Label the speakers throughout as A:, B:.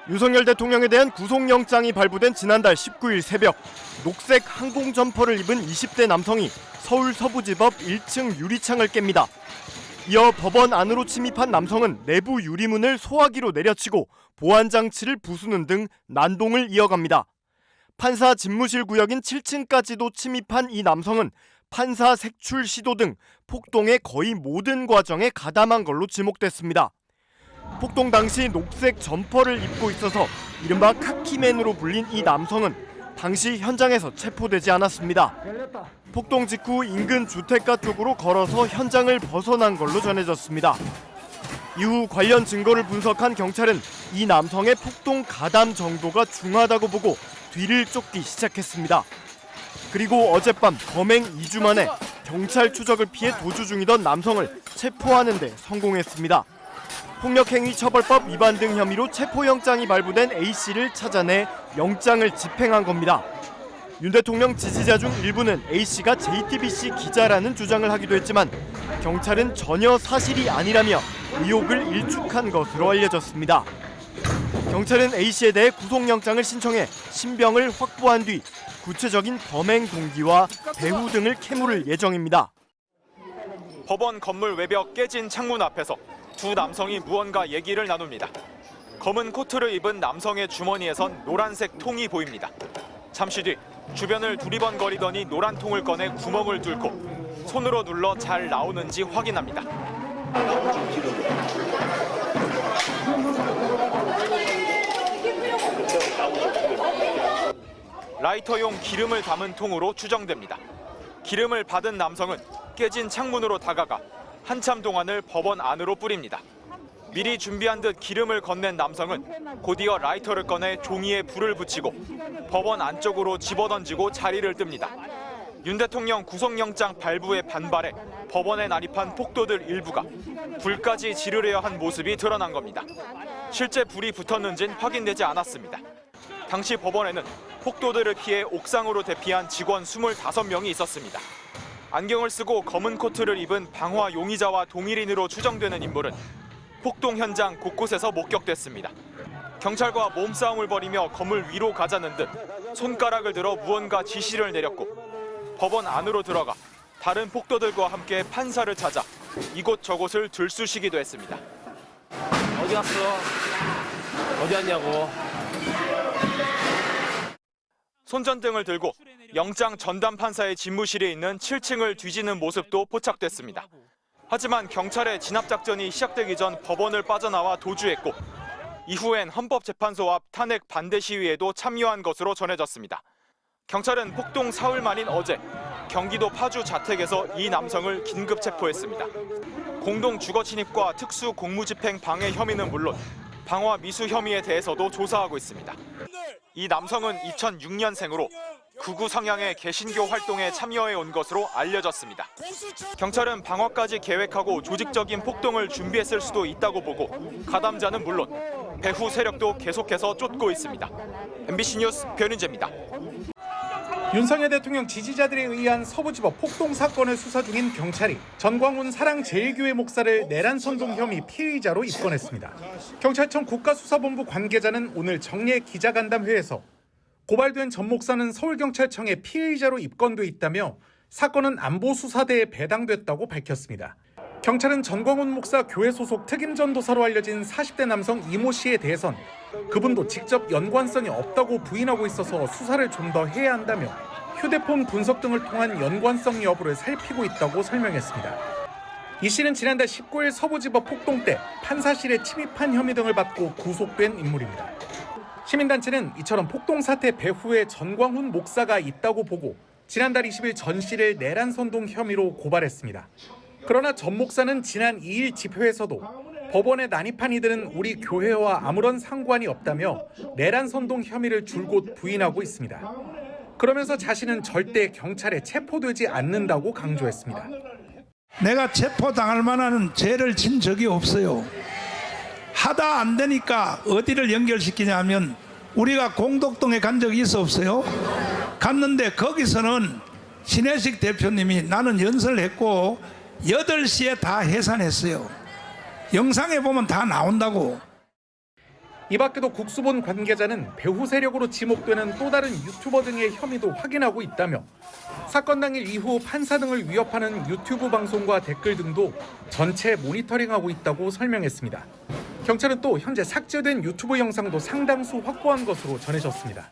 A: 윤석열 대통령에 대한 구속영장이 발부된 지난달 19일 새벽, 녹색 항공 점퍼를 입은 20대 남성이 서울 서부지법 1층 유리창을 깹니다. 이어 법원 안으로 침입한 남성은 내부 유리문을 소화기로 내려치고 보안장치를 부수는 등 난동을 이어갑니다. 판사 집무실 구역인 7층까지도 침입한 이 남성은 판사 색출 시도 등 폭동의 거의 모든 과정에 가담한 걸로 지목됐습니다. 폭동 당시 녹색 점퍼를 입고 있어서 이른바 카키맨으로 불린 이 남성은 당시 현장에서 체포되지 않았습니다. 폭동 직후 인근 주택가 쪽으로 걸어서 현장을 벗어난 걸로 전해졌습니다. 이후 관련 증거를 분석한 경찰은 이 남성의 폭동 가담 정도가 중하다고 보고 뒤를 쫓기 시작했습니다. 그리고 어젯밤 범행 2주 만에 경찰 추적을 피해 도주 중이던 남성을 체포하는 데 성공했습니다. 폭력행위처벌법 위반 등 혐의로 체포영장이 발부된 A씨를 찾아내 영장을 집행한 겁니다. 윤 대통령 지지자 중 일부는 A씨가 JTBC 기자라는 주장을 하기도 했지만 경찰은 전혀 사실이 아니라며 의혹을 일축한 것으로 알려졌습니다. 경찰은 A씨에 대해 구속영장을 신청해 신병을 확보한 뒤 구체적인 범행 동기와 배후 등을 캐물을 예정입니다.
B: 법원 건물 외벽 깨진 창문 앞에서 두 남성이 무언가 얘기를 나눕니다. 검은 코트를 입은 남성의 주머니에선 노란색 통이 보입니다. 잠시 뒤 주변을 두리번거리더니 노란 통을 꺼내 구멍을 뚫고 손으로 눌러 잘 나오는지 확인합니다. 라이터용 기름을 담은 통으로 추정됩니다. 기름을 받은 남성은 깨진 창문으로 다가가 한참 동안을 법원 안으로 뿌립니다. 미리 준비한 듯 기름을 건넨 남성은 곧이어 라이터를 꺼내 종이에 불을 붙이고 법원 안쪽으로 집어던지고 자리를 뜹니다. 윤 대통령 구속영장 발부에 반발해 법원에 난입한 폭도들 일부가 불까지 지르려 한 모습이 드러난 겁니다. 실제 불이 붙었는지는 확인되지 않았습니다. 당시 법원에는 폭도들을 피해 옥상으로 대피한 직원 25명이 있었습니다. 안경을 쓰고 검은 코트를 입은 방화 용의자와 동일인으로 추정되는 인물은 폭동 현장 곳곳에서 목격됐습니다. 경찰과 몸싸움을 벌이며 건물 위로 가자는 듯 손가락을 들어 무언가 지시를 내렸고 법원 안으로 들어가 다른 폭도들과 함께 판사를 찾아 이곳저곳을 들쑤시기도 했습니다.
C: 어디 갔어? 어디 왔냐고.
B: 손전등을 들고 영장 전담 판사의 집무실에 있는 7층을 뒤지는 모습도 포착됐습니다. 하지만 경찰의 진압작전이 시작되기 전 법원을 빠져나와 도주했고 이후엔 헌법재판소 앞 탄핵 반대 시위에도 참여한 것으로 전해졌습니다. 경찰은 폭동 사흘 만인 어제 경기도 파주 자택에서 이 남성을 긴급 체포했습니다. 공동 주거 침입과 특수 공무집행 방해 혐의는 물론 방화 미수 혐의에 대해서도 조사하고 있습니다. 이 남성은 2006년생으로 극우 성향의 개신교 활동에 참여해 온 것으로 알려졌습니다. 경찰은 방화까지 계획하고 조직적인 폭동을 준비했을 수도 있다고 보고 가담자는 물론 배후 세력도 계속해서 쫓고 있습니다. MBC 뉴스 변인재입니다.
D: 윤석열 대통령 지지자들에 의한 서부지법 폭동 사건을 수사 중인 경찰이 전광훈 사랑제일교회 목사를 내란 선동 혐의 피의자로 입건했습니다. 경찰청 국가수사본부 관계자는 오늘 정례 기자간담회에서 고발된 전 목사는 서울경찰청에 피의자로 입건돼 있다며 사건은 안보수사대에 배당됐다고 밝혔습니다. 경찰은 전광훈 목사 교회 소속 특임전도사로 알려진 40대 남성 이모 씨에 대해선 그분도 직접 연관성이 없다고 부인하고 있어서 수사를 좀 더 해야 한다며 휴대폰 분석 등을 통한 연관성 여부를 살피고 있다고 설명했습니다. 이 씨는 지난달 19일 서부지법 폭동 때 판사실에 침입한 혐의 등을 받고 구속된 인물입니다. 시민단체는 이처럼 폭동 사태 배후에 전광훈 목사가 있다고 보고 지난달 20일 전 씨를 내란 선동 혐의로 고발했습니다. 그러나 전 목사는 지난 2일 집회에서도 법원에 난입한 이들은 우리 교회와 아무런 상관이 없다며 내란 선동 혐의를 줄곧 부인하고 있습니다. 그러면서 자신은 절대 경찰에 체포되지 않는다고 강조했습니다.
E: 내가 체포당할 만한 죄를 진 적이 없어요. 하다 안 되니까 어디를 연결시키냐면 우리가 공덕동에 간 적이 있어 없어요? 갔는데 거기서는 신혜식 대표님이 나는 연설했고 8시에 다 해산했어요. 영상에 보면 다 나온다고.
D: 이 밖에도 국수본 관계자는 배후 세력으로 지목되는 또 다른 유튜버 등의 혐의도 확인하고 있다며 사건 당일 이후 판사 등을 위협하는 유튜브 방송과 댓글 등도 전체 모니터링하고 있다고 설명했습니다. 경찰은 또 현재 삭제된 유튜브 영상도 상당수 확보한 것으로 전해졌습니다.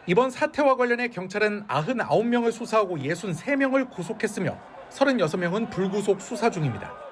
D: 이번 사태와 관련해 경찰은 99명을 수사하고 63명을 구속했으며 36명은 불구속 수사 중입니다.